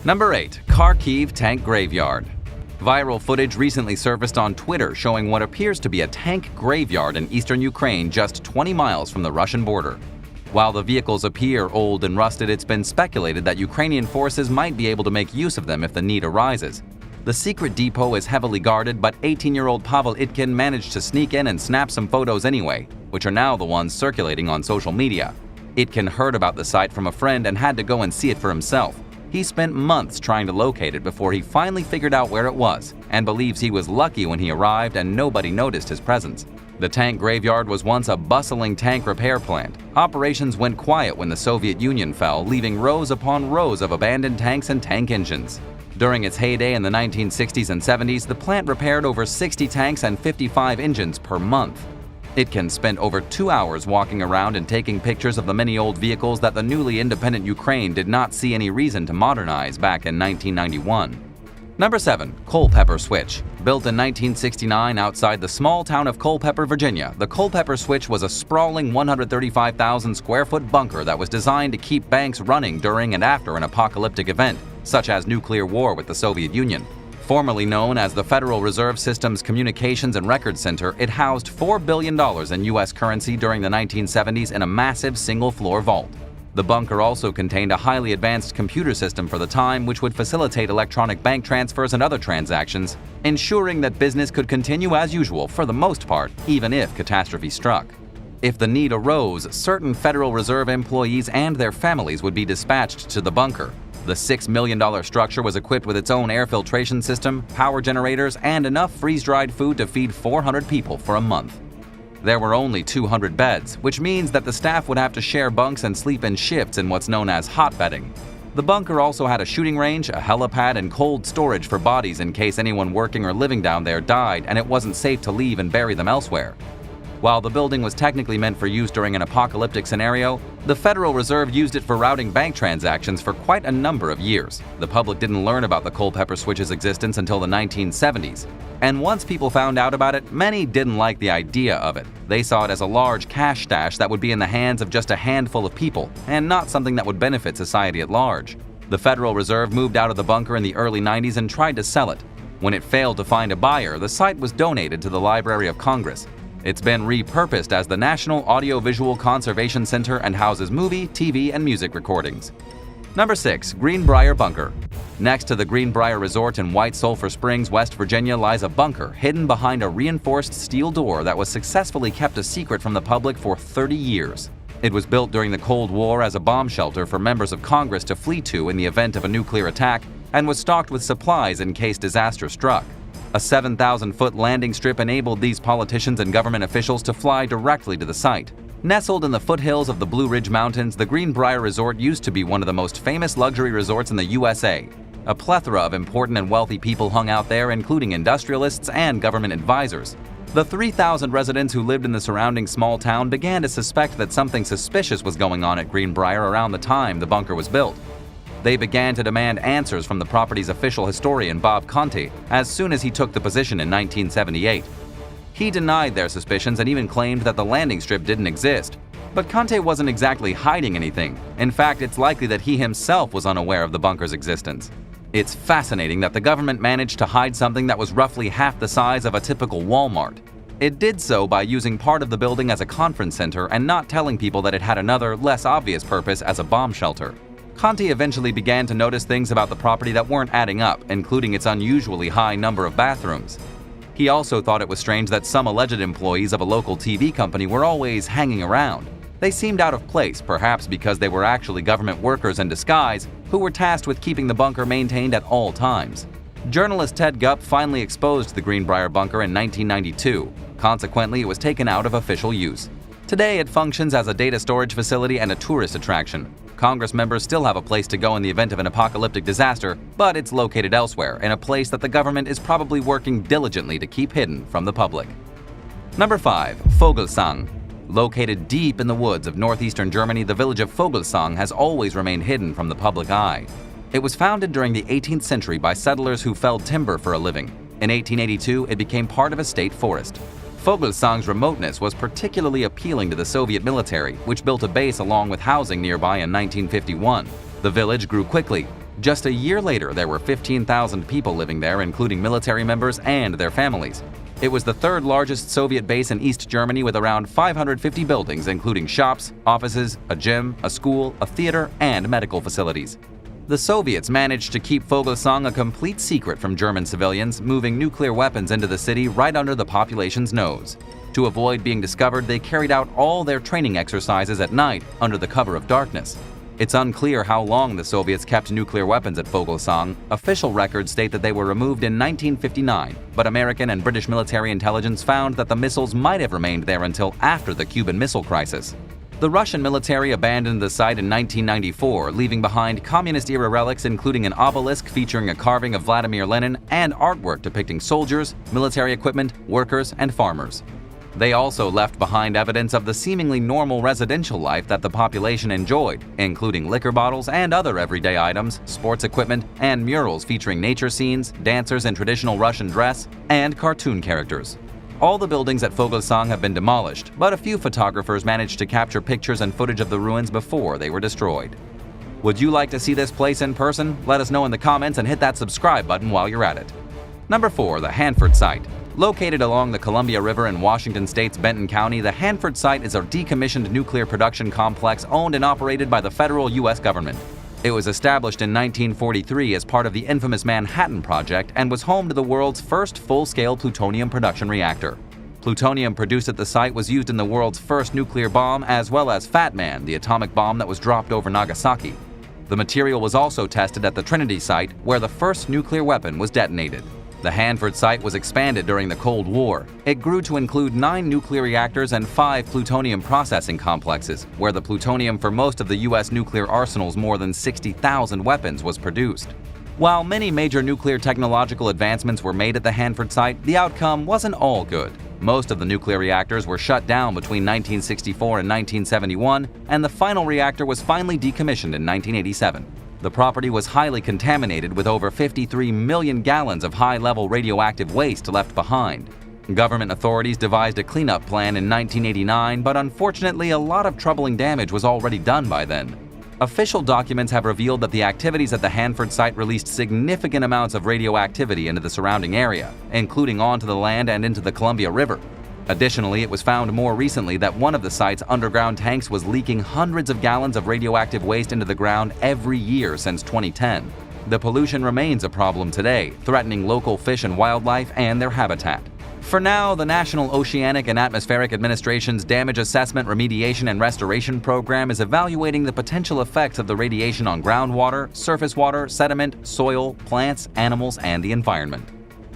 Number 8. Kharkiv Tank Graveyard. Viral footage recently surfaced on Twitter showing what appears to be a tank graveyard in eastern Ukraine just 20 miles from the Russian border. While the vehicles appear old and rusted, it's been speculated that Ukrainian forces might be able to make use of them if the need arises. The secret depot is heavily guarded, but 18-year-old Pavel Itkin managed to sneak in and snap some photos anyway, which are now the ones circulating on social media. Itkin heard about the site from a friend and had to go and see it for himself. He spent months trying to locate it before he finally figured out where it was, and believes he was lucky when he arrived and nobody noticed his presence. The tank graveyard was once a bustling tank repair plant. Operations went quiet when the Soviet Union fell, leaving rows upon rows of abandoned tanks and tank engines. During its heyday in the 1960s and 70s, the plant repaired over 60 tanks and 55 engines per month. Itkin spent over 2 hours walking around and taking pictures of the many old vehicles that the newly independent Ukraine did not see any reason to modernize back in 1991. Number 7. Culpeper Switch. Built in 1969 outside the small town of Culpeper, Virginia, the Culpeper Switch was a sprawling 135,000 square foot bunker that was designed to keep banks running during and after an apocalyptic event, such as nuclear war with the Soviet Union. Formerly known as the Federal Reserve System's Communications and Records Center, it housed $4 billion in U.S. currency during the 1970s in a massive single-floor vault. The bunker also contained a highly advanced computer system for the time which would facilitate electronic bank transfers and other transactions, ensuring that business could continue as usual for the most part, even if catastrophe struck. If the need arose, certain Federal Reserve employees and their families would be dispatched to the bunker. The $6 million structure was equipped with its own air filtration system, power generators, and enough freeze-dried food to feed 400 people for a month. There were only 200 beds, which means that the staff would have to share bunks and sleep in shifts in what's known as hotbedding. The bunker also had a shooting range, a helipad, and cold storage for bodies in case anyone working or living down there died and it wasn't safe to leave and bury them elsewhere. While the building was technically meant for use during an apocalyptic scenario, the Federal Reserve used it for routing bank transactions for quite a number of years. The public didn't learn about the Culpeper Switch's existence until the 1970s. And once people found out about it, many didn't like the idea of it. They saw it as a large cash stash that would be in the hands of just a handful of people, and not something that would benefit society at large. The Federal Reserve moved out of the bunker in the early 90s and tried to sell it. When it failed to find a buyer, the site was donated to the Library of Congress. It's been repurposed as the National Audiovisual Conservation Center and houses movie, TV, and music recordings. Number 6. Greenbrier Bunker. Next to the Greenbrier Resort in White Sulphur Springs, West Virginia, lies a bunker hidden behind a reinforced steel door that was successfully kept a secret from the public for 30 years. It was built during the Cold War as a bomb shelter for members of Congress to flee to in the event of a nuclear attack, and was stocked with supplies in case disaster struck. A 7,000-foot landing strip enabled these politicians and government officials to fly directly to the site. Nestled in the foothills of the Blue Ridge Mountains, the Greenbrier Resort used to be one of the most famous luxury resorts in the USA. A plethora of important and wealthy people hung out there, including industrialists and government advisors. The 3,000 residents who lived in the surrounding small town began to suspect that something suspicious was going on at Greenbrier around the time the bunker was built. They began to demand answers from the property's official historian, Bob Conte, as soon as he took the position in 1978. He denied their suspicions and even claimed that the landing strip didn't exist. But Conte wasn't exactly hiding anything. In fact, it's likely that he himself was unaware of the bunker's existence. It's fascinating that the government managed to hide something that was roughly half the size of a typical Walmart. It did so by using part of the building as a conference center and not telling people that it had another, less obvious purpose as a bomb shelter. Conte eventually began to notice things about the property that weren't adding up, including its unusually high number of bathrooms. He also thought it was strange that some alleged employees of a local TV company were always hanging around. They seemed out of place, perhaps because they were actually government workers in disguise who were tasked with keeping the bunker maintained at all times. Journalist Ted Gupp finally exposed the Greenbrier bunker in 1992. Consequently, it was taken out of official use. Today, it functions as a data storage facility and a tourist attraction. Congress members still have a place to go in the event of an apocalyptic disaster, but it's located elsewhere, in a place that the government is probably working diligently to keep hidden from the public. Number 5. Fogalsung. Located deep in the woods of northeastern Germany, the village of Fogalsung has always remained hidden from the public eye. It was founded during the 18th century by settlers who felled timber for a living. In 1882, it became part of a state forest. Fogalsung's remoteness was particularly appealing to the Soviet military, which built a base along with housing nearby in 1951. The village grew quickly. Just a year later, there were 15,000 people living there, including military members and their families. It was the third largest Soviet base in East Germany with around 550 buildings, including shops, offices, a gym, a school, a theater, and medical facilities. The Soviets managed to keep Fogalsung a complete secret from German civilians, moving nuclear weapons into the city right under the population's nose. To avoid being discovered, they carried out all their training exercises at night under the cover of darkness. It's unclear how long the Soviets kept nuclear weapons at Fogalsung. Official records state that they were removed in 1959, but American and British military intelligence found that the missiles might have remained there until after the Cuban Missile Crisis. The Russian military abandoned the site in 1994, leaving behind communist-era relics including an obelisk featuring a carving of Vladimir Lenin and artwork depicting soldiers, military equipment, workers, and farmers. They also left behind evidence of the seemingly normal residential life that the population enjoyed, including liquor bottles and other everyday items, sports equipment, and murals featuring nature scenes, dancers in traditional Russian dress, and cartoon characters. All the buildings at Fogalsung have been demolished, but a few photographers managed to capture pictures and footage of the ruins before they were destroyed. Would you like to see this place in person? Let us know in the comments and hit that subscribe button while you're at it. Number 4. The Hanford Site. Located along the Columbia River in Washington State's Benton County, the Hanford Site is a decommissioned nuclear production complex owned and operated by the federal U.S. government. It was established in 1943 as part of the infamous Manhattan Project and was home to the world's first full-scale plutonium production reactor. Plutonium produced at the site was used in the world's first nuclear bomb, as well as Fat Man, the atomic bomb that was dropped over Nagasaki. The material was also tested at the Trinity site, where the first nuclear weapon was detonated. The Hanford site was expanded during the Cold War. It grew to include 9 nuclear reactors and 5 plutonium processing complexes, where the plutonium for most of the U.S. nuclear arsenal's more than 60,000 weapons was produced. While many major nuclear technological advancements were made at the Hanford site, the outcome wasn't all good. Most of the nuclear reactors were shut down between 1964 and 1971, and the final reactor was finally decommissioned in 1987. The property was highly contaminated with over 53 million gallons of high-level radioactive waste left behind. Government authorities devised a cleanup plan in 1989, but unfortunately a lot of troubling damage was already done by then. Official documents have revealed that the activities at the Hanford site released significant amounts of radioactivity into the surrounding area, including onto the land and into the Columbia River. Additionally, it was found more recently that one of the site's underground tanks was leaking hundreds of gallons of radioactive waste into the ground every year since 2010. The pollution remains a problem today, threatening local fish and wildlife and their habitat. For now, the National Oceanic and Atmospheric Administration's Damage Assessment, Remediation, and Restoration Program is evaluating the potential effects of the radiation on groundwater, surface water, sediment, soil, plants, animals, and the environment.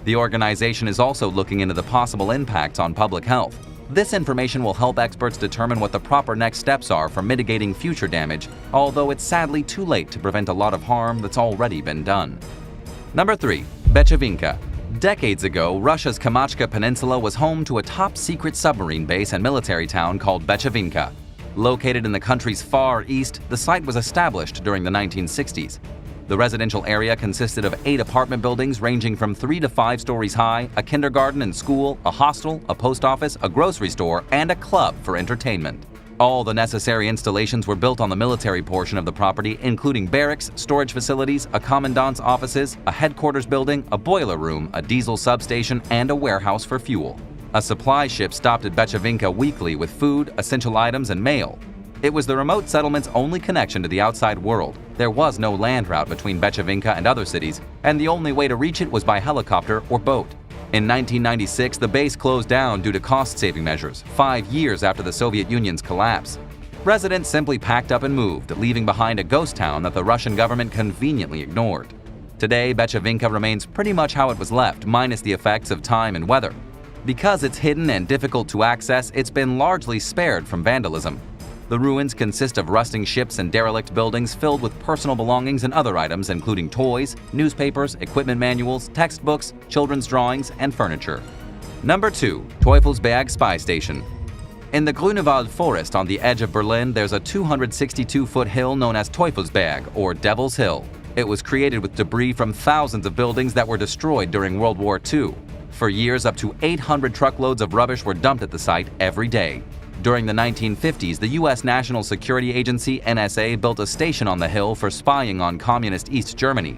The organization is also looking into the possible impacts on public health. This information will help experts determine what the proper next steps are for mitigating future damage, although it's sadly too late to prevent a lot of harm that's already been done. Number 3. Binka. Decades ago, Russia's Kamakazi Peninsula was home to a top-secret submarine base and military town called Binka. Located in the country's far east, the site was established during the 1960s. The residential area consisted of 8 apartment buildings ranging from 3 to 5 stories high, a kindergarten and school, a hostel, a post office, a grocery store, and a club for entertainment. All the necessary installations were built on the military portion of the property, including barracks, storage facilities, a commandant's offices, a headquarters building, a boiler room, a diesel substation, and a warehouse for fuel. A supply ship stopped at Binka weekly with food, essential items, and mail. It was the remote settlement's only connection to the outside world. There was no land route between Binka and other cities, and the only way to reach it was by helicopter or boat. In 1996, the base closed down due to cost-saving measures, 5 years after the Soviet Union's collapse. Residents simply packed up and moved, leaving behind a ghost town that the Russian government conveniently ignored. Today, Binka remains pretty much how it was left, minus the effects of time and weather. Because it's hidden and difficult to access, it's been largely spared from vandalism. The ruins consist of rusting ships and derelict buildings filled with personal belongings and other items, including toys, newspapers, equipment manuals, textbooks, children's drawings, and furniture. Number 2. Toelbag Spy Station. In the Grunewald forest on the edge of Berlin, there's a 262-foot hill known as Toelbag, or Devil's Hill. It was created with debris from thousands of buildings that were destroyed during World War II. For years, up to 800 truckloads of rubbish were dumped at the site every day. During the 1950s, the U.S. National Security Agency, NSA, built a station on the hill for spying on communist East Germany.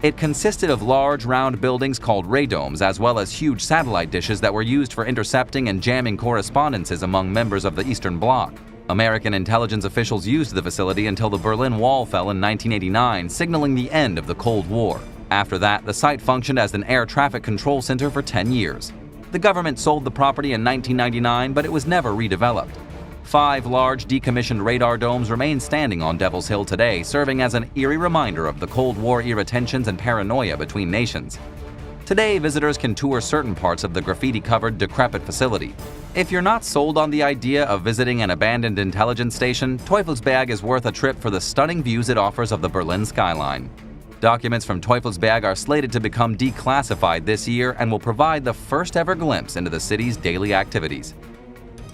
It consisted of large, round buildings called radomes, as well as huge satellite dishes that were used for intercepting and jamming correspondences among members of the Eastern Bloc. American intelligence officials used the facility until the Berlin Wall fell in 1989, signaling the end of the Cold War. After that, the site functioned as an air traffic control center for 10 years. The government sold the property in 1999, but it was never redeveloped. 5 large decommissioned radar domes remain standing on Devil's Hill today, serving as an eerie reminder of the Cold War-era tensions and paranoia between nations. Today, visitors can tour certain parts of the graffiti-covered, decrepit facility. If you're not sold on the idea of visiting an abandoned intelligence station, Toelbag is worth a trip for the stunning views it offers of the Berlin skyline. Documents from Toelbag are slated to become declassified this year and will provide the first-ever glimpse into the city's daily activities.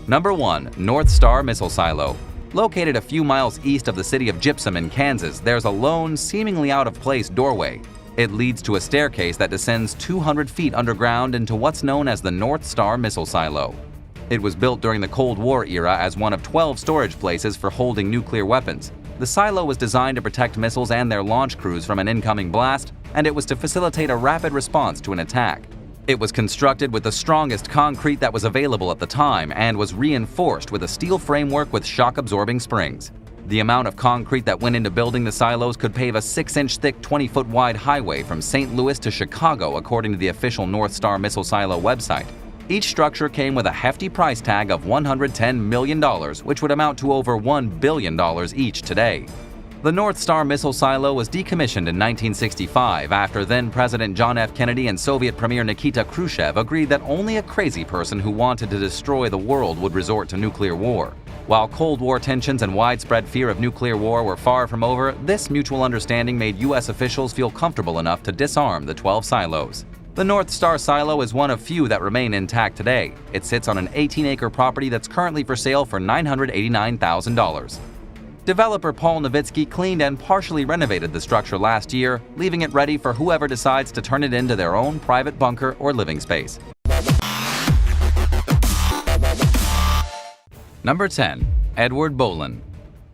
Number 1. Northstar Missile Silo. Located a few miles east of the city of Gypsum in Kansas, there's a lone, seemingly out-of-place doorway. It leads to a staircase that descends 200 feet underground into what's known as the Northstar Missile Silo. It was built during the Cold War era as one of 12 storage places for holding nuclear weapons. The silo was designed to protect missiles and their launch crews from an incoming blast, and it was to facilitate a rapid response to an attack. It was constructed with the strongest concrete that was available at the time and was reinforced with a steel framework with shock-absorbing springs. The amount of concrete that went into building the silos could pave a 6-inch thick, 20-foot wide highway from St. Louis to Chicago, according to the official Northstar Missile Silo website. Each structure came with a hefty price tag of $110 million, which would amount to over $1 billion each today. The Northstar Missile Silo was decommissioned in 1965 after then-President John F. Kennedy and Soviet Premier Nikita Khrushchev agreed that only a crazy person who wanted to destroy the world would resort to nuclear war. While Cold War tensions and widespread fear of nuclear war were far from over, this mutual understanding made U.S. officials feel comfortable enough to disarm the 12 silos. The Northstar Silo is one of few that remain intact today. It sits on an 18-acre property that's currently for sale for $989,000. Developer Paul Nowitzki cleaned and partially renovated the structure last year, leaving it ready for whoever decides to turn it into their own private bunker or living space. Number 10. Edward Bolan.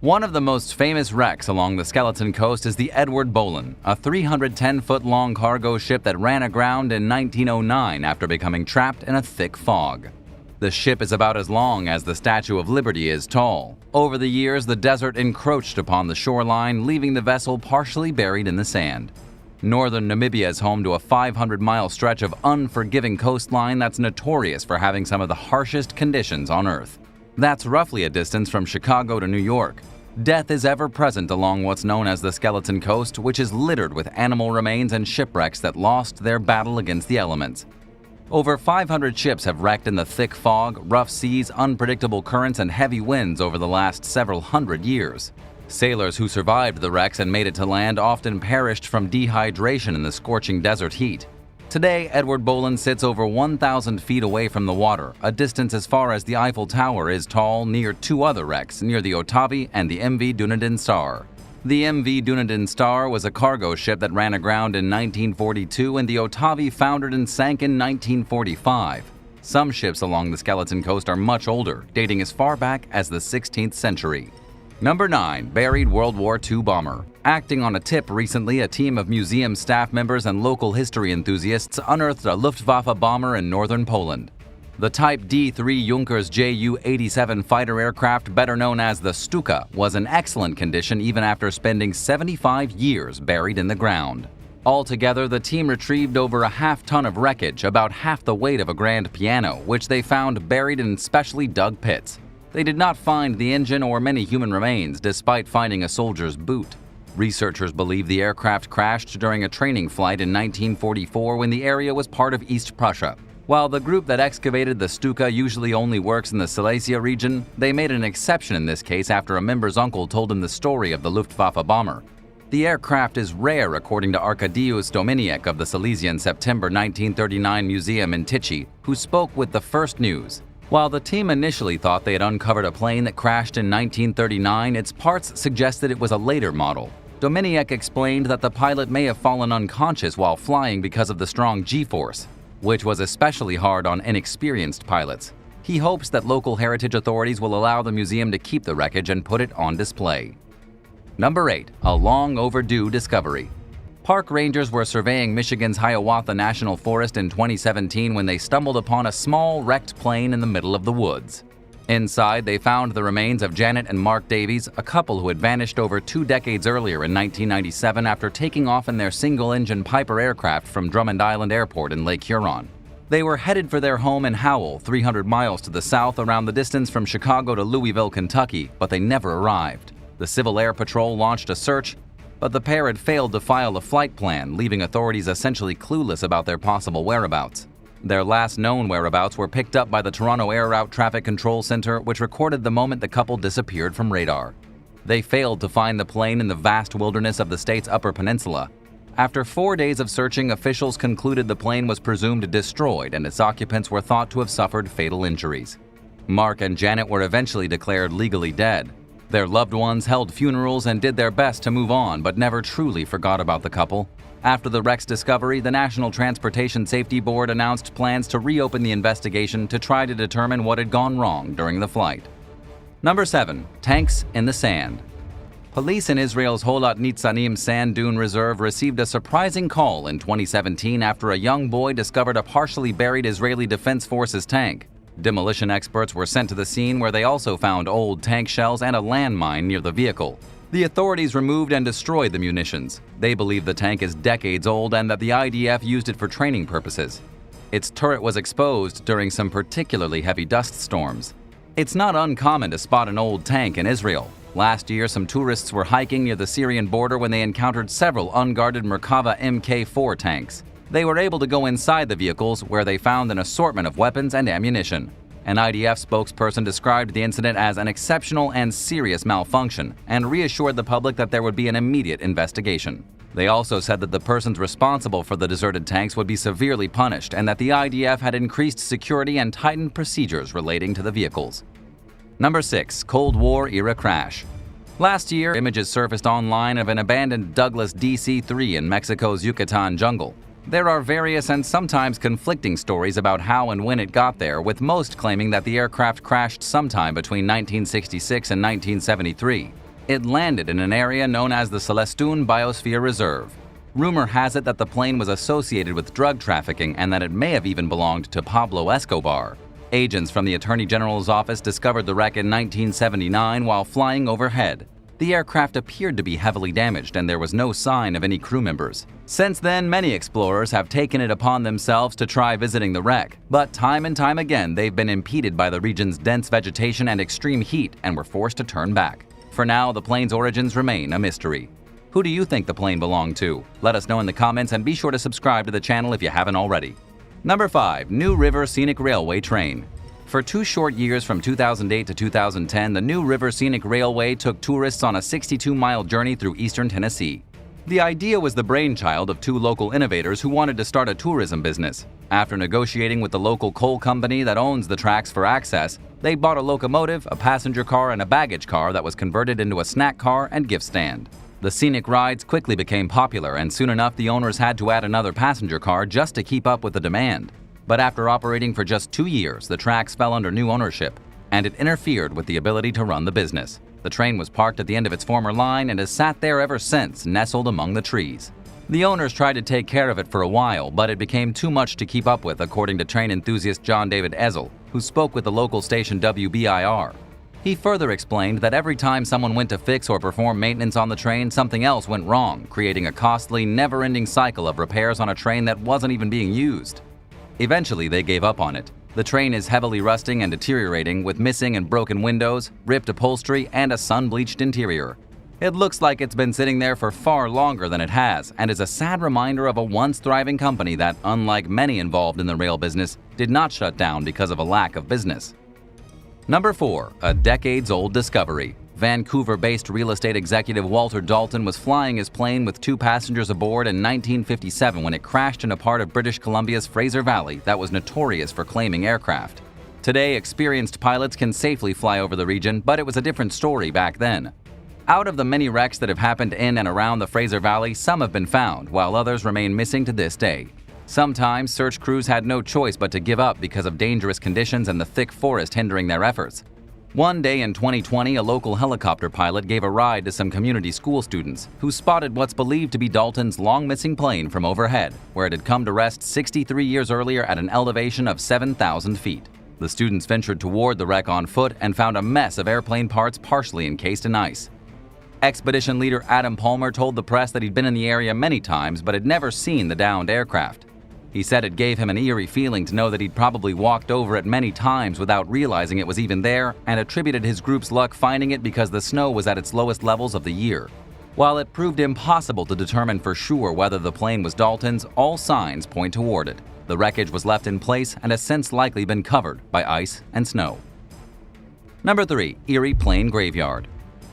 One of the most famous wrecks along the Skeleton Coast is the Edward Bolan, a 310-foot-long cargo ship that ran aground in 1909 after becoming trapped in a thick fog. The ship is about as long as the Statue of Liberty is tall. Over the years, the desert encroached upon the shoreline, leaving the vessel partially buried in the sand. Northern Namibia is home to a 500-mile stretch of unforgiving coastline that's notorious for having some of the harshest conditions on Earth. That's roughly a distance from Chicago to New York. Death is ever present along what's known as the Skeleton Coast, which is littered with animal remains and shipwrecks that lost their battle against the elements. Over 500 ships have wrecked in the thick fog, rough seas, unpredictable currents, and heavy winds over the last several hundred years. Sailors who survived the wrecks and made it to land often perished from dehydration in the scorching desert heat. Today, Edward Bolan sits over 1,000 feet away from the water, a distance as far as the Eiffel Tower is tall, near 2 other wrecks, near the Otavi and the MV Dunedin Star. The MV Dunedin Star was a cargo ship that ran aground in 1942, and the Otavi foundered and sank in 1945. Some ships along the Skeleton Coast are much older, dating as far back as the 16th century. Number 9. Buried World War II Bomber. Acting on a tip recently, a team of museum staff members and local history enthusiasts unearthed a Luftwaffe bomber in northern Poland. The Type D-3 Junkers Ju-87 fighter aircraft, better known as the Stuka, was in excellent condition even after spending 75 years buried in the ground. Altogether, the team retrieved over a half-ton of wreckage, about half the weight of a grand piano, which they found buried in specially dug pits. They did not find the engine or many human remains, despite finding a soldier's boot. Researchers believe the aircraft crashed during a training flight in 1944 when the area was part of East Prussia. While the group that excavated the Stuka usually only works in the Silesia region, they made an exception in this case after a member's uncle told him the story of the Luftwaffe bomber. The aircraft is rare, according to Arkadiusz Dominiak of the Silesian September 1939 Museum in Tichy, who spoke with the First News. While the team initially thought they had uncovered a plane that crashed in 1939, its parts suggested it was a later model. Dominiak explained that the pilot may have fallen unconscious while flying because of the strong G-force, which was especially hard on inexperienced pilots. He hopes that local heritage authorities will allow the museum to keep the wreckage and put it on display. Number 8. A long overdue discovery. Park rangers were surveying Michigan's Hiawatha National Forest in 2017 when they stumbled upon a small wrecked plane in the middle of the woods. Inside, they found the remains of Janet and Mark Davies, a couple who had vanished over 2 decades earlier in 1997 after taking off in their single-engine Piper aircraft from Drummond Island Airport in Lake Huron. They were headed for their home in Howell, 300 miles to the south around the distance from Chicago to Louisville, Kentucky, but they never arrived. The Civil Air Patrol launched a search, but the pair had failed to file a flight plan, leaving authorities essentially clueless about their possible whereabouts. Their last known whereabouts were picked up by the Toronto Air Route Traffic Control Center, which recorded the moment the couple disappeared from radar. They failed to find the plane in the vast wilderness of the state's Upper Peninsula. After 4 days of searching, officials concluded the plane was presumed destroyed and its occupants were thought to have suffered fatal injuries. Mark and Janet were eventually declared legally dead. Their loved ones held funerals and did their best to move on, but never truly forgot about the couple. After the wreck's discovery, the National Transportation Safety Board announced plans to reopen the investigation to try to determine what had gone wrong during the flight. Number 7. Tanks in the sand. Police in Israel's Holat Nitzanim Sand Dune Reserve received a surprising call in 2017 after a young boy discovered a partially buried Israeli Defense Forces tank. Demolition experts were sent to the scene where they also found old tank shells and a landmine near the vehicle. The authorities removed and destroyed the munitions. They believe the tank is decades old and that the IDF used it for training purposes. Its turret was exposed during some particularly heavy dust storms. It's not uncommon to spot an old tank in Israel. Last year, some tourists were hiking near the Syrian border when they encountered several unguarded Merkava Mk4 tanks. They were able to go inside the vehicles where they found an assortment of weapons and ammunition. An IDF spokesperson described the incident as an exceptional and serious malfunction and reassured the public that there would be an immediate investigation. They also said that the persons responsible for the deserted tanks would be severely punished and that the IDF had increased security and tightened procedures relating to the vehicles. Number 6. Cold War-era crash. Last year, images surfaced online of an abandoned Douglas DC-3 in Mexico's Yucatan jungle. There are various and sometimes conflicting stories about how and when it got there, with most claiming that the aircraft crashed sometime between 1966 and 1973. It landed in an area known as the Celestún Biosphere Reserve. Rumor has it that the plane was associated with drug trafficking and that it may have even belonged to Pablo Escobar. Agents from the Attorney General's office discovered the wreck in 1979 while flying overhead. The aircraft appeared to be heavily damaged and there was no sign of any crew members. Since then, many explorers have taken it upon themselves to try visiting the wreck, but time and time again they've been impeded by the region's dense vegetation and extreme heat and were forced to turn back. For now, the plane's origins remain a mystery. Who do you think the plane belonged to? Let us know in the comments and be sure to subscribe to the channel if you haven't already. Number 5. New River Scenic Railway Train. For 2 short years from 2008 to 2010, the New River Scenic Railway took tourists on a 62-mile journey through eastern Tennessee. The idea was the brainchild of 2 local innovators who wanted to start a tourism business. After negotiating with the local coal company that owns the tracks for access, they bought a locomotive, a passenger car, and a baggage car that was converted into a snack car and gift stand. The scenic rides quickly became popular, and soon enough the owners had to add another passenger car just to keep up with the demand. But after operating for just 2 years, the tracks fell under new ownership, and it interfered with the ability to run the business. The train was parked at the end of its former line and has sat there ever since, nestled among the trees. The owners tried to take care of it for a while, but it became too much to keep up with, according to train enthusiast John David Ezel, who spoke with the local station WBIR. He further explained that every time someone went to fix or perform maintenance on the train, something else went wrong, creating a costly, never-ending cycle of repairs on a train that wasn't even being used. Eventually, they gave up on it. The train is heavily rusting and deteriorating, with missing and broken windows, ripped upholstery, and a sun-bleached interior. It looks like it's been sitting there for far longer than it has, and is a sad reminder of a once thriving company that, unlike many involved in the rail business, did not shut down because of a lack of business. Number 4. A decades-old discovery. Vancouver-based real estate executive Walter Dalton was flying his plane with 2 passengers aboard in 1957 when it crashed in a part of British Columbia's Fraser Valley that was notorious for claiming aircraft. Today, experienced pilots can safely fly over the region, but it was a different story back then. Out of the many wrecks that have happened in and around the Fraser Valley, some have been found, while others remain missing to this day. Sometimes search crews had no choice but to give up because of dangerous conditions and the thick forest hindering their efforts. One day in 2020, a local helicopter pilot gave a ride to some community school students who spotted what's believed to be Dalton's long-missing plane from overhead, where it had come to rest 63 years earlier at an elevation of 7,000 feet. The students ventured toward the wreck on foot and found a mess of airplane parts partially encased in ice. Expedition leader Adam Palmer told the press that he'd been in the area many times but had never seen the downed aircraft. He said it gave him an eerie feeling to know that he'd probably walked over it many times without realizing it was even there, and attributed his group's luck finding it because the snow was at its lowest levels of the year. While it proved impossible to determine for sure whether the plane was Dalton's, all signs point toward it. The wreckage was left in place and has since likely been covered by ice and snow. Number 3. Eerie Plane Graveyard.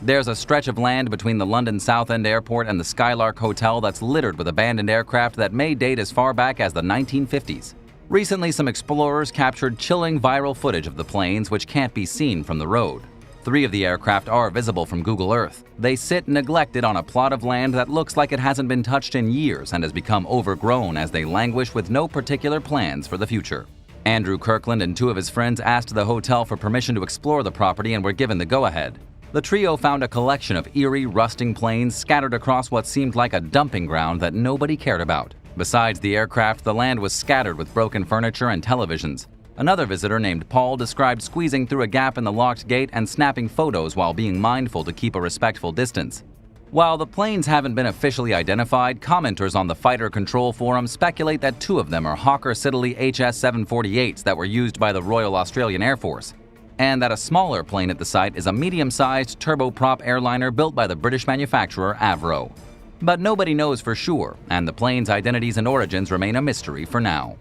There's a stretch of land between the London Southend Airport and the Skylark Hotel that's littered with abandoned aircraft that may date as far back as the 1950s. Recently, some explorers captured chilling viral footage of the planes which can't be seen from the road. 3 of the aircraft are visible from Google Earth. They sit neglected on a plot of land that looks like it hasn't been touched in years and has become overgrown as they languish with no particular plans for the future. Andrew Kirkland and 2 of his friends asked the hotel for permission to explore the property and were given the go-ahead. The trio found a collection of eerie, rusting planes scattered across what seemed like a dumping ground that nobody cared about. Besides the aircraft, the land was scattered with broken furniture and televisions. Another visitor named Paul described squeezing through a gap in the locked gate and snapping photos while being mindful to keep a respectful distance. While the planes haven't been officially identified, commenters on the Fighter Control Forum speculate that 2 of them are Hawker Siddeley HS-748s that were used by the Royal Australian Air Force, and that a smaller plane at the site is a medium-sized turboprop airliner built by the British manufacturer Avro. But nobody knows for sure, and the plane's identities and origins remain a mystery for now.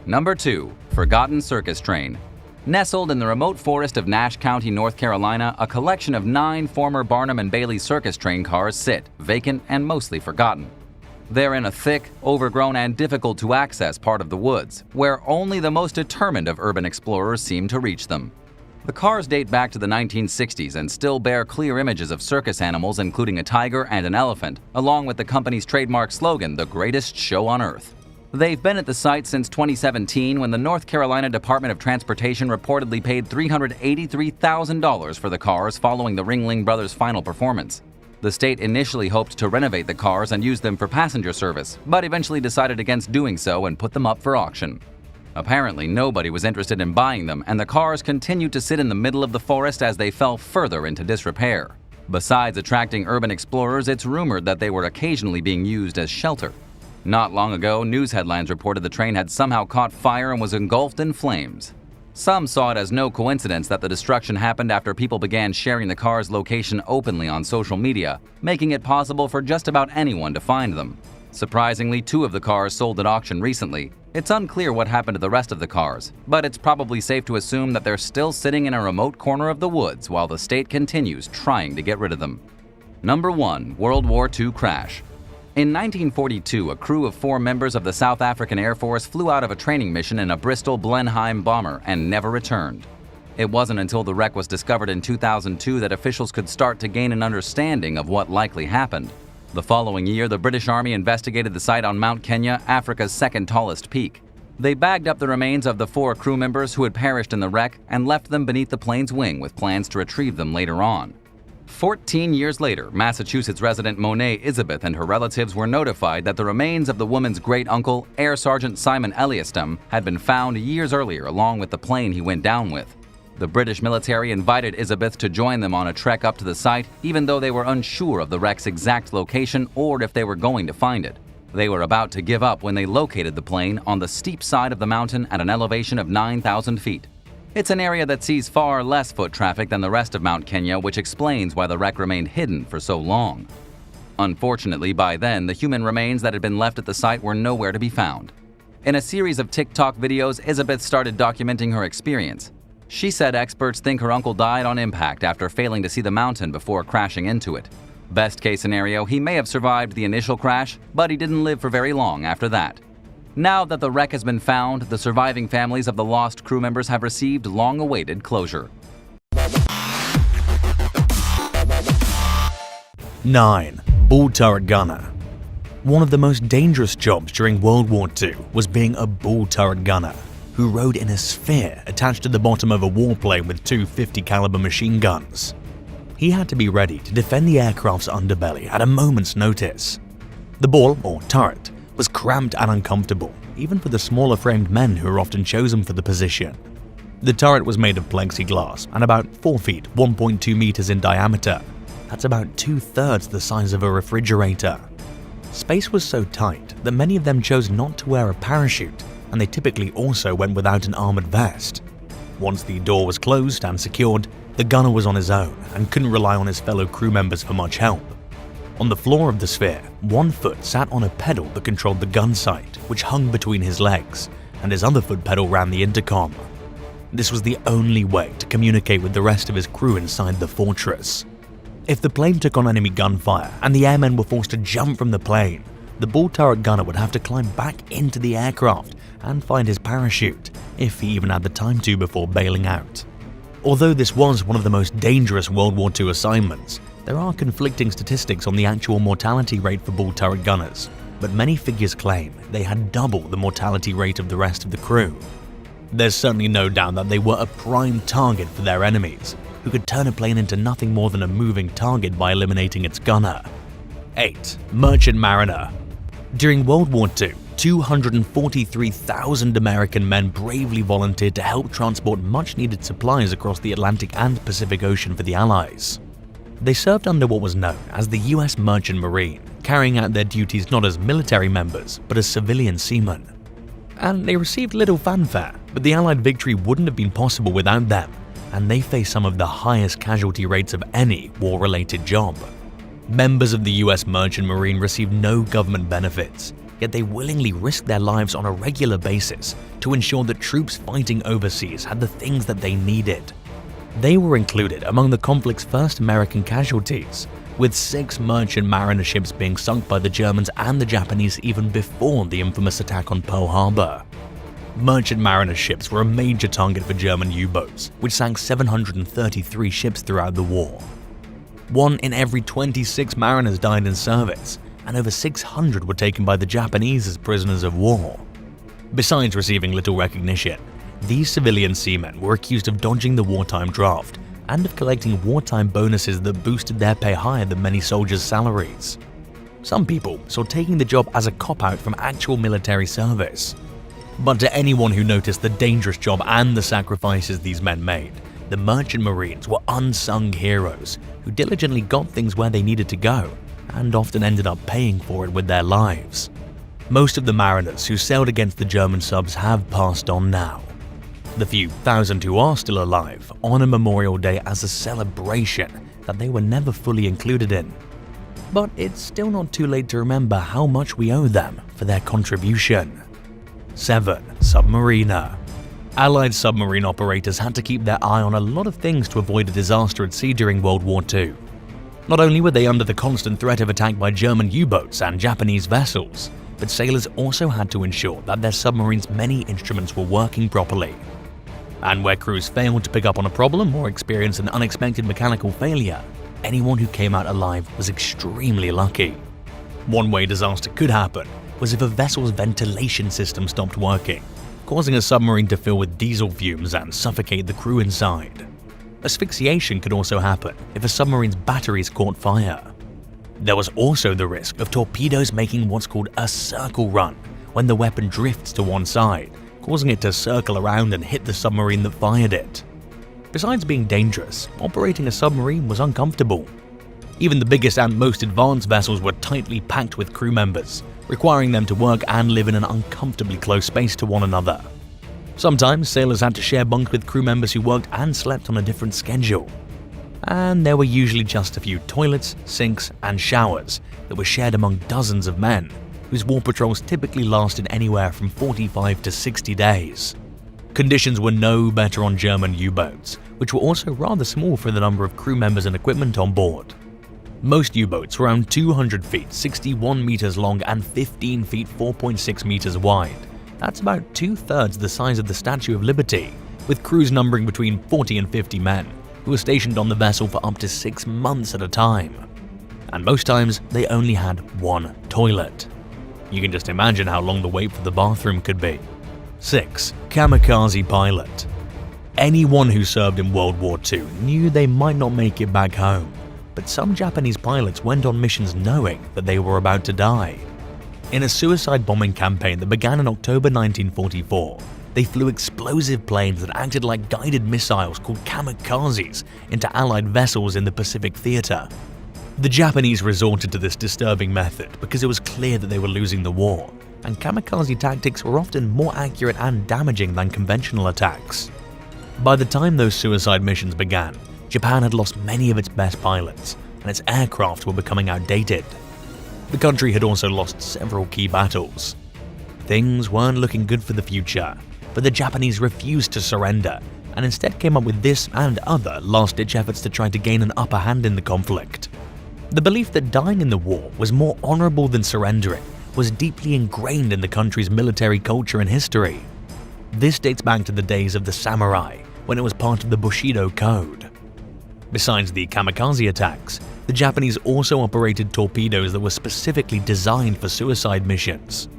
Number 2. Forgotten Circus Train. Nestled in the remote forest of Nash County, North Carolina, a collection of 9 former Barnum and Bailey circus train cars sit, vacant and mostly forgotten. They're in a thick, overgrown, and difficult-to-access part of the woods, where only the most determined of urban explorers seem to reach them. The cars date back to the 1960s and still bear clear images of circus animals, including a tiger and an elephant, along with the company's trademark slogan, "The Greatest Show on Earth." They've been at the site since 2017, when the North Carolina Department of Transportation reportedly paid $383,000 for the cars following the Ringling Brothers' final performance. The state initially hoped to renovate the cars and use them for passenger service, but eventually decided against doing so and put them up for auction. Apparently, nobody was interested in buying them, and the cars continued to sit in the middle of the forest as they fell further into disrepair. Besides attracting urban explorers, it's rumored that they were occasionally being used as shelter. Not long ago, news headlines reported the train had somehow caught fire and was engulfed in flames. Some saw it as no coincidence that the destruction happened after people began sharing the car's location openly on social media, making it possible for just about anyone to find them. Surprisingly, 2 of the cars sold at auction recently. It's unclear what happened to the rest of the cars, but it's probably safe to assume that they're still sitting in a remote corner of the woods while the state continues trying to get rid of them. Number 1. World War II Crash. In 1942, a crew of 4 members of the South African Air Force flew out of a training mission in a Bristol Blenheim bomber and never returned. It wasn't until the wreck was discovered in 2002 that officials could start to gain an understanding of what likely happened. The following year, the British Army investigated the site on Mount Kenya, Africa's second tallest peak. They bagged up the remains of the 4 crew members who had perished in the wreck and left them beneath the plane's wing with plans to retrieve them later on. 14 years later, Massachusetts resident Monet Elizabeth and her relatives were notified that the remains of the woman's great-uncle, Air Sergeant Simon Eliastam, had been found years earlier along with the plane he went down with. The British military invited Elizabeth to join them on a trek up to the site, even though they were unsure of the wreck's exact location or if they were going to find it. They were about to give up when they located the plane on the steep side of the mountain at an elevation of 9,000 feet. It's an area that sees far less foot traffic than the rest of Mount Kenya, which explains why the wreck remained hidden for so long. Unfortunately, by then, the human remains that had been left at the site were nowhere to be found. In a series of TikTok videos, Elizabeth started documenting her experience. She said experts think her uncle died on impact after failing to see the mountain before crashing into it. Best case scenario, he may have survived the initial crash, but he didn't live for very long after that. Now that the wreck has been found, the surviving families of the lost crew members have received long-awaited closure. 9. Bull Turret Gunner. One of the most dangerous jobs during World War II was being a bull turret gunner, who rode in a sphere attached to the bottom of a warplane with two 50 caliber machine guns. He had to be ready to defend the aircraft's underbelly at a moment's notice. The ball, or turret, was cramped and uncomfortable, even for the smaller framed men who were often chosen for the position. The turret was made of plexiglass and about 4 feet 1.2 meters in diameter. That's about 2/3 the size of a refrigerator. Space was so tight that many of them chose not to wear a parachute, and they typically also went without an armored vest. Once the door was closed and secured, the gunner was on his own and couldn't rely on his fellow crew members for much help. On the floor of the sphere, one foot sat on a pedal that controlled the gun sight, which hung between his legs, and his other foot pedal ran the intercom. This was the only way to communicate with the rest of his crew inside the fortress. If the plane took on enemy gunfire and the airmen were forced to jump from the plane, the bull turret gunner would have to climb back into the aircraft and find his parachute, if he even had the time to before bailing out. Although this was one of the most dangerous World War II assignments, there are conflicting statistics on the actual mortality rate for bull turret gunners, but many figures claim they had double the mortality rate of the rest of the crew. There's certainly no doubt that they were a prime target for their enemies, who could turn a plane into nothing more than a moving target by eliminating its gunner. 8. Merchant Mariner. During World War II, 243,000 American men bravely volunteered to help transport much-needed supplies across the Atlantic and Pacific Ocean for the Allies. They served under what was known as the U.S. Merchant Marine, carrying out their duties not as military members, but as civilian seamen. And they received little fanfare, but the Allied victory wouldn't have been possible without them, and they faced some of the highest casualty rates of any war-related job. Members of the U.S. Merchant Marine received no government benefits, yet they willingly risked their lives on a regular basis to ensure that troops fighting overseas had the things that they needed. They were included among the conflict's first American casualties, with 6 merchant mariner ships being sunk by the Germans and the Japanese even before the infamous attack on Pearl Harbor. Merchant mariner ships were a major target for German U-boats, which sank 733 ships throughout the war. 1 in every 26 mariners died in service, and over 600 were taken by the Japanese as prisoners of war. Besides receiving little recognition, these civilian seamen were accused of dodging the wartime draft and of collecting wartime bonuses that boosted their pay higher than many soldiers' salaries. Some people saw taking the job as a cop-out from actual military service. But to anyone who noticed the dangerous job and the sacrifices these men made, the Merchant Marines were unsung heroes who diligently got things where they needed to go and often ended up paying for it with their lives. Most of the mariners who sailed against the German subs have passed on now. The few thousand who are still alive honor Memorial Day as a celebration that they were never fully included in. But it's still not too late to remember how much we owe them for their contribution. 7. Submarina. Allied submarine operators had to keep their eye on a lot of things to avoid a disaster at sea during World War II. Not only were they under the constant threat of attack by German U-boats and Japanese vessels, but sailors also had to ensure that their submarines' many instruments were working properly. And where crews failed to pick up on a problem or experience an unexpected mechanical failure, anyone who came out alive was extremely lucky. One way disaster could happen was if a vessel's ventilation system stopped working, causing a submarine to fill with diesel fumes and suffocate the crew inside. Asphyxiation could also happen if a submarine's batteries caught fire. There was also the risk of torpedoes making what's called a circle run, when the weapon drifts to one side, causing it to circle around and hit the submarine that fired it. Besides being dangerous, operating a submarine was uncomfortable. Even the biggest and most advanced vessels were tightly packed with crew members, requiring them to work and live in an uncomfortably close space to one another. Sometimes sailors had to share bunks with crew members who worked and slept on a different schedule. And there were usually just a few toilets, sinks, and showers that were shared among dozens of men, whose war patrols typically lasted anywhere from 45 to 60 days. Conditions were no better on German U-boats, which were also rather small for the number of crew members and equipment on board. Most U-boats were around 200 feet, 61 meters long, and 15 feet, 4.6 meters wide. That's about 2/3 the size of the Statue of Liberty, with crews numbering between 40 and 50 men, who were stationed on the vessel for up to 6 months at a time. and most times they only had one toilet. You can just imagine how long the wait for the bathroom could be. 6. Kamakazi Pilot. Anyone who served in World War II knew they might not make it back home, but some Japanese pilots went on missions knowing that they were about to die. In a suicide bombing campaign that began in October 1944, they flew explosive planes that acted like guided missiles called kamikazes into Allied vessels in the Pacific Theater. The Japanese resorted to this disturbing method because it was clear that they were losing the war, and kamikaze tactics were often more accurate and damaging than conventional attacks. By the time those suicide missions began, Japan had lost many of its best pilots, and its aircraft were becoming outdated. The country had also lost several key battles. Things weren't looking good for the future, but the Japanese refused to surrender, and instead came up with this and other last-ditch efforts to try to gain an upper hand in the conflict. The belief that dying in the war was more honorable than surrendering was deeply ingrained in the country's military culture and history. This dates back to the days of the samurai, when it was part of the Bushido Code. Besides the kamikaze attacks, the Japanese also operated torpedoes that were specifically designed for suicide missions.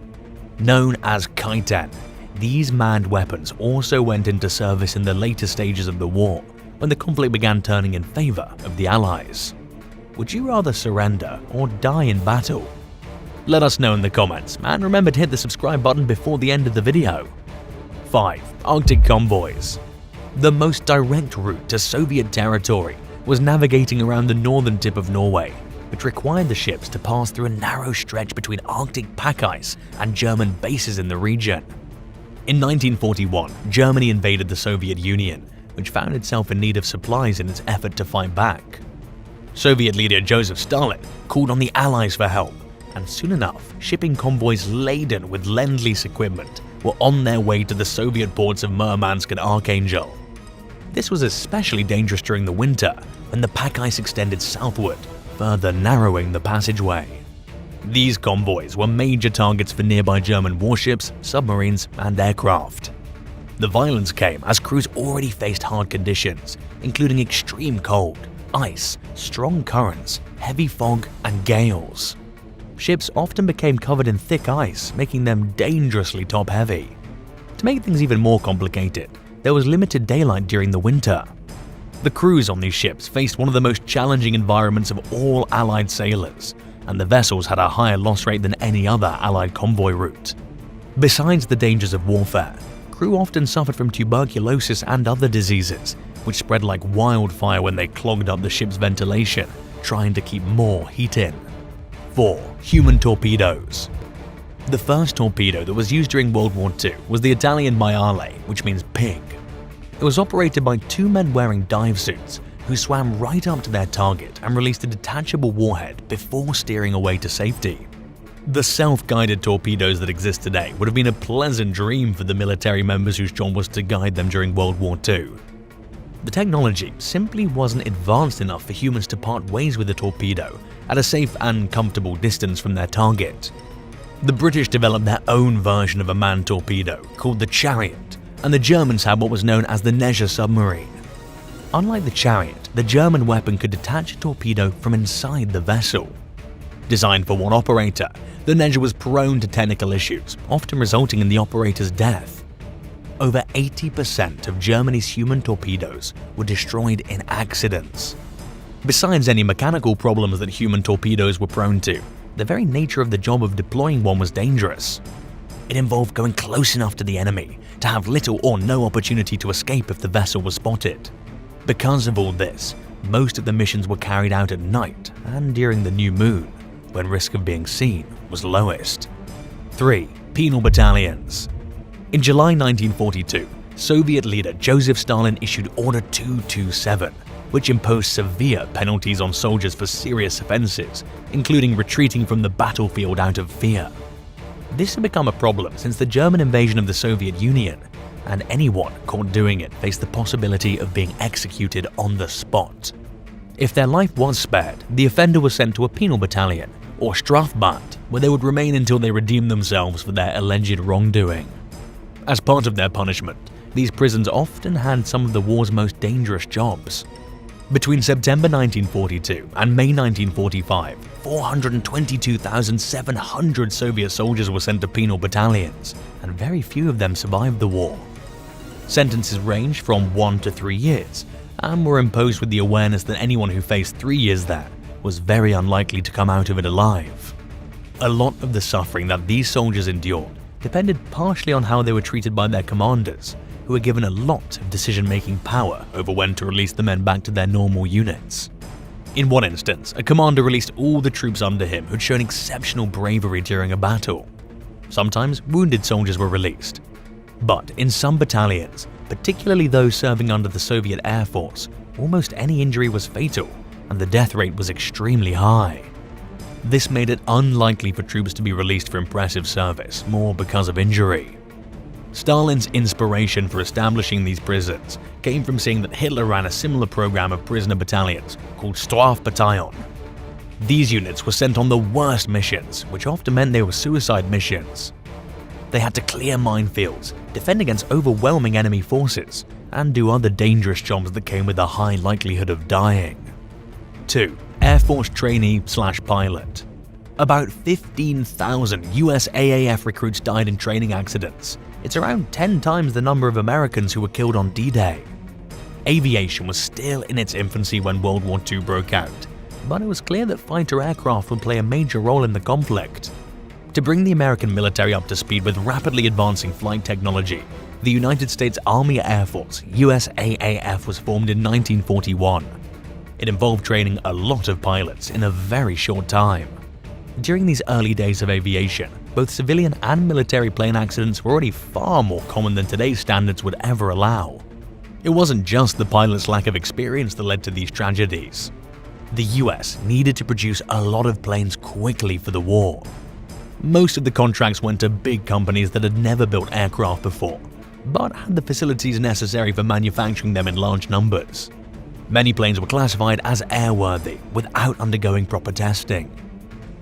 Known as kaiten, these manned weapons also went into service in the later stages of the war, when the conflict began turning in favor of the Allies. Would you rather surrender or die in battle? Let us know in the comments, and remember to hit the subscribe button before the end of the video. 5. Arctic Convoys. The most direct route to Soviet territory was navigating around the northern tip of Norway, which required the ships to pass through a narrow stretch between Arctic pack ice and German bases in the region. In 1941, Germany invaded the Soviet Union, which found itself in need of supplies in its effort to fight back. Soviet leader Joseph Stalin called on the Allies for help, and soon enough, shipping convoys laden with Lend-Lease equipment were on their way to the Soviet ports of Murmansk and Archangel. This was especially dangerous during the winter, when the pack ice extended southward, further narrowing the passageway. These convoys were major targets for nearby German warships, submarines, and aircraft. The violence came as crews already faced hard conditions, including extreme cold, ice, strong currents, heavy fog, and gales. Ships often became covered in thick ice, making them dangerously top-heavy. To make things even more complicated, there was limited daylight during the winter. The crews on these ships faced one of the most challenging environments of all Allied sailors, and the vessels had a higher loss rate than any other Allied convoy route. Besides the dangers of warfare, crew often suffered from tuberculosis and other diseases, which spread like wildfire when they clogged up the ship's ventilation, trying to keep more heat in. 4. Human torpedoes. The first torpedo that was used during World War II was the Italian maiale, which means pig. It was operated by two men wearing dive suits who swam right up to their target and released a detachable warhead before steering away to safety. The self-guided torpedoes that exist today would have been a pleasant dream for the military members whose job was to guide them during World War II. The technology simply wasn't advanced enough for humans to part ways with a torpedo at a safe and comfortable distance from their target. The British developed their own version of a manned torpedo called the Chariot, and the Germans had what was known as the Neger submarine. Unlike the Chariot, the German weapon could detach a torpedo from inside the vessel. Designed for one operator, the Neger was prone to technical issues, often resulting in the operator's death. Over 80% of Germany's human torpedoes were destroyed in accidents. Besides any mechanical problems that human torpedoes were prone to, the very nature of the job of deploying one was dangerous. It involved going close enough to the enemy to have little or no opportunity to escape if the vessel was spotted. Because of all this, most of the missions were carried out at night and during the new moon, when risk of being seen was lowest. 3. Penal Battalions. In July 1942, Soviet leader Joseph Stalin issued Order 227, which imposed severe penalties on soldiers for serious offenses, including retreating from the battlefield out of fear. This had become a problem since the German invasion of the Soviet Union, and anyone caught doing it faced the possibility of being executed on the spot. If their life was spared, the offender was sent to a penal battalion, or Strafbad, where they would remain until they redeemed themselves for their alleged wrongdoing. As part of their punishment, these prisons often had some of the war's most dangerous jobs. Between September 1942 and May 1945, 422,700 Soviet soldiers were sent to penal battalions, and very few of them survived the war. Sentences ranged from 1 to 3 years, and were imposed with the awareness that anyone who faced 3 years there was very unlikely to come out of it alive. A lot of the suffering that these soldiers endured depended partially on how they were treated by their commanders, who were given a lot of decision-making power over when to release the men back to their normal units. In one instance, a commander released all the troops under him who'd shown exceptional bravery during a battle. Sometimes wounded soldiers were released. But in some battalions, particularly those serving under the Soviet Air Force, almost any injury was fatal, and the death rate was extremely high. This made it unlikely for troops to be released for impressive service, more because of injury. Stalin's inspiration for establishing these prisons came from seeing that Hitler ran a similar program of prisoner battalions called Strafbataillon. These units were sent on the worst missions, which often meant they were suicide missions. They had to clear minefields, defend against overwhelming enemy forces, and do other dangerous jobs that came with a high likelihood of dying. 2. Air Force Trainee/Pilot. About 15,000 US AAF recruits died in training accidents. It's around 10 times the number of Americans who were killed on D-Day. Aviation was still in its infancy when World War II broke out, but it was clear that fighter aircraft would play a major role in the conflict. To bring the American military up to speed with rapidly advancing flight technology, the United States Army Air Force (USAAF) was formed in 1941. It involved training a lot of pilots in a very short time. During these early days of aviation, both civilian and military plane accidents were already far more common than today's standards would ever allow. It wasn't just the pilots' lack of experience that led to these tragedies. The US needed to produce a lot of planes quickly for the war. Most of the contracts went to big companies that had never built aircraft before, but had the facilities necessary for manufacturing them in large numbers. Many planes were classified as airworthy without undergoing proper testing.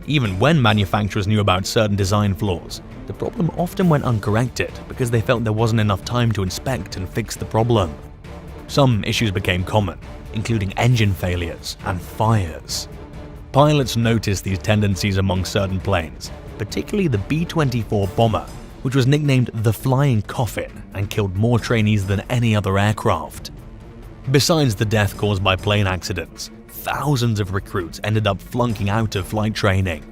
Even when manufacturers knew about certain design flaws, the problem often went uncorrected because they felt there wasn't enough time to inspect and fix the problem. Some issues became common, including engine failures and fires. Pilots noticed these tendencies among certain planes, particularly the B-24 bomber, which was nicknamed the Flying Coffin and killed more trainees than any other aircraft. Besides the death caused by plane accidents, thousands of recruits ended up flunking out of flight training.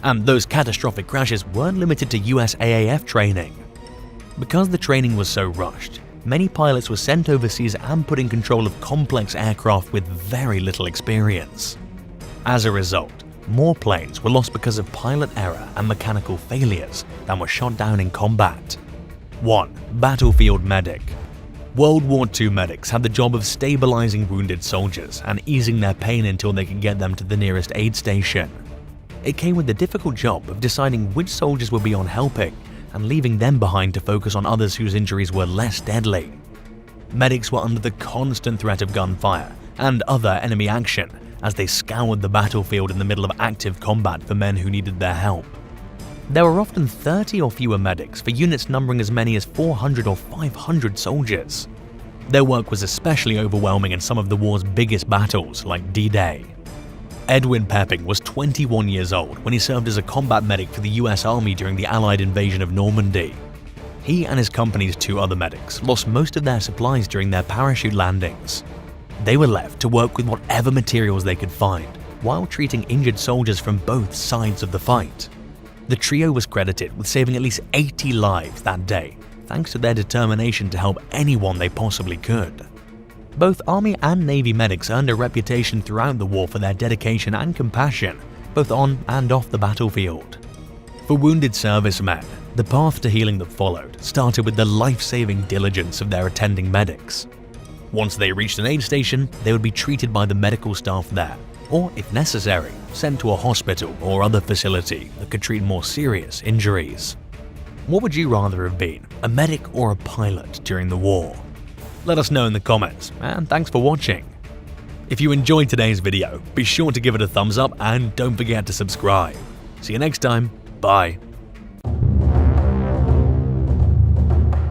And those catastrophic crashes weren't limited to USAAF training. Because the training was so rushed, many pilots were sent overseas and put in control of complex aircraft with very little experience. As a result, more planes were lost because of pilot error and mechanical failures than were shot down in combat. 1. Battlefield Medic. World War II medics had the job of stabilizing wounded soldiers and easing their pain until they could get them to the nearest aid station. It came with the difficult job of deciding which soldiers would be on helping and leaving them behind to focus on others whose injuries were less deadly. Medics were under the constant threat of gunfire and other enemy action as they scoured the battlefield in the middle of active combat for men who needed their help. There were often 30 or fewer medics for units numbering as many as 400 or 500 soldiers. Their work was especially overwhelming in some of the war's biggest battles, like D-Day. Edwin Pepping was 21 years old when he served as a combat medic for the US Army during the Allied invasion of Normandy. He and his company's 2 other medics lost most of their supplies during their parachute landings. They were left to work with whatever materials they could find, while treating injured soldiers from both sides of the fight. The trio was credited with saving at least 80 lives that day, thanks to their determination to help anyone they possibly could. Both Army and Navy medics earned a reputation throughout the war for their dedication and compassion, both on and off the battlefield. For wounded servicemen, the path to healing that followed started with the life-saving diligence of their attending medics. Once they reached an aid station, they would be treated by the medical staff there, or, if necessary, sent to a hospital or other facility that could treat more serious injuries. What would you rather have been, a medic or a pilot during the war? Let us know in the comments, and thanks for watching. If you enjoyed today's video, be sure to give it a thumbs up and don't forget to subscribe. See you next time, bye.